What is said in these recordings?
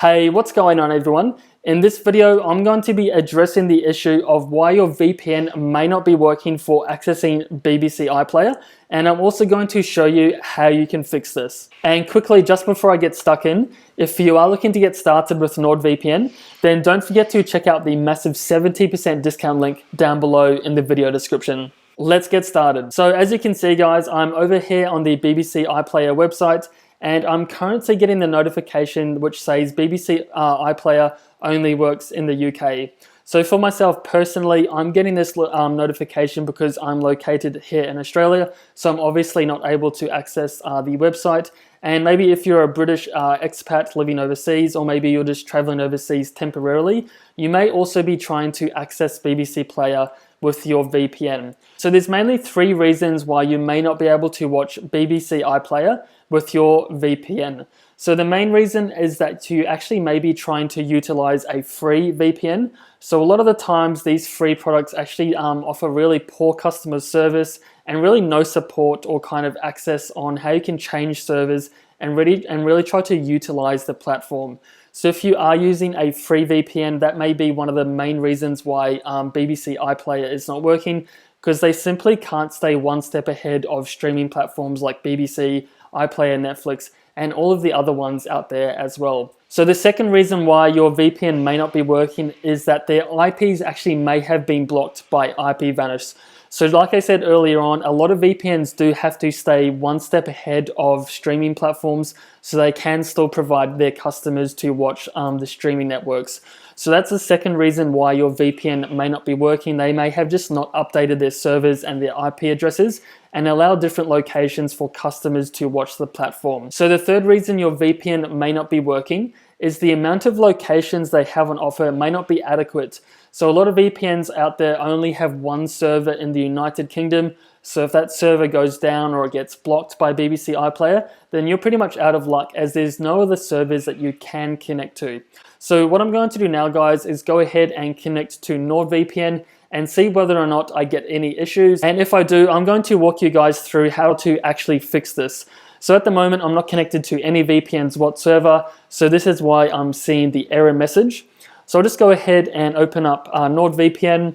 Hey, what's going on everyone? In this video, I'm going to be addressing the issue of why your VPN may not be working for accessing BBC iPlayer, and I'm also going to show you how you can fix this. And quickly, just before I get stuck in, if you are looking to get started with Nord VPN, then don't forget to check out the massive 70% discount link down below in the video description. Let's get started. So as you can see guys, I'm over here on the BBC iPlayer website, and I'm currently getting the notification which says BBC iPlayer only works in the UK. So for myself personally, I'm getting this notification because I'm located here in Australia, so I'm obviously not able to access the website. And maybe if you're a British expat living overseas, or maybe you're just traveling overseas temporarily, you may also be trying to access BBC Player with your VPN. So there's mainly three reasons why you may not be able to watch BBC iPlayer with your VPN. So the main reason is that you actually may be trying to utilize a free VPN. So a lot of the times these free products actually offer really poor customer service and really no support or kind of access on how you can change servers and really try to utilize the platform. So if you are using a free VPN, that may be one of the main reasons why BBC iPlayer is not working, because they simply can't stay one step ahead of streaming platforms like BBC, iPlayer, Netflix, and all of the other ones out there as well. So the second reason why your VPN may not be working is that their IPs actually may have been blocked by IPVanish. So like I said earlier on, a lot of VPNs do have to stay one step ahead of streaming platforms so they can still provide their customers to watch the streaming networks. So that's the second reason why your VPN may not be working. They may have just not updated their servers and their IP addresses and allow different locations for customers to watch the platform. So the third reason your VPN may not be working is the amount of locations they have on offer may not be adequate. So a lot of VPNs out there only have one server in the United Kingdom. So if that server goes down or it gets blocked by BBC iPlayer, then you're pretty much out of luck, as there's no other servers that you can connect to. So what I'm going to do now guys is go ahead and connect to Nord VPN and see whether or not I get any issues. And if I do, I'm going to walk you guys through how to actually fix this. So at the moment, I'm not connected to any VPNs whatsoever. So this is why I'm seeing the error message. So I'll just go ahead and open up Nord VPN.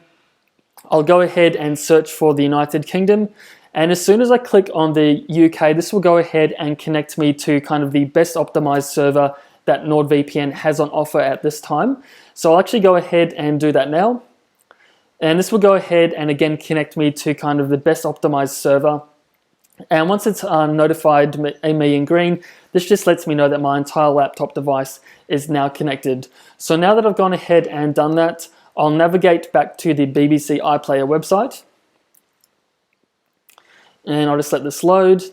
I'll go ahead and search for the United Kingdom. And as soon as I click on the UK, this will go ahead and connect me to kind of the best optimized server that Nord VPN has on offer at this time. So I'll actually go ahead and do that now. And this will go ahead and again connect me to kind of the best optimized server. And once it's notified me in green, this just lets me know that my entire laptop device is now connected. So now that I've gone ahead and done that, I'll navigate back to the BBC iPlayer website. And I'll just let this load.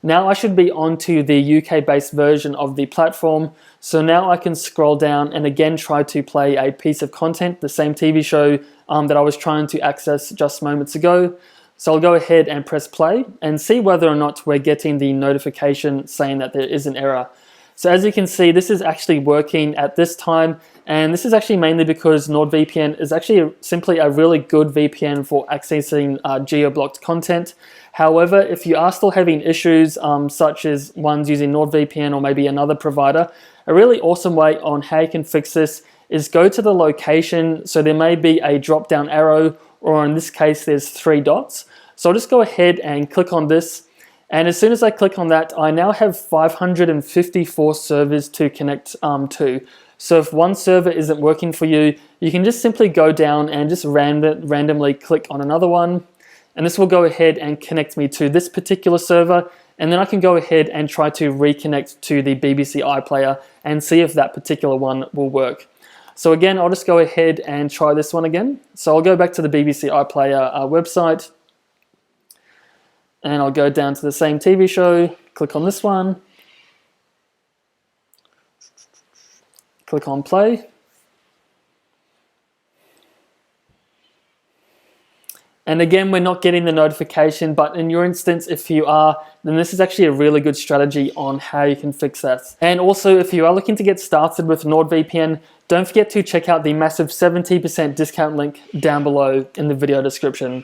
Now I should be onto the UK-based version of the platform. So now I can scroll down and again try to play a piece of content, the same TV show that I was trying to access just moments ago. So I'll go ahead and press play and see whether or not we're getting the notification saying that there is an error. So as you can see, this is actually working at this time, and this is actually mainly because NordVPN is actually simply a really good VPN for accessing geo-blocked content. However, if you are still having issues such as ones using NordVPN or maybe another provider, a really awesome way on how you can fix this is go to the location. So there may be a drop-down arrow, or in this case, there's 3 dots. So I'll just go ahead and click on this. And as soon as I click on that, I now have 554 servers to connect to. So if one server isn't working for you, you can just simply go down and just randomly click on another one. And this will go ahead and connect me to this particular server. And then I can go ahead and try to reconnect to the BBC iPlayer and see if that particular one will work. So again, I'll just go ahead and try this one again. So I'll go back to the BBC iPlayer website. And I'll go down to the same TV show, click on this one, click on play. And again, we're not getting the notification, but in your instance, if you are, then this is actually a really good strategy on how you can fix that. And also, if you are looking to get started with Nord VPN, don't forget to check out the massive 70% discount link down below in the video description.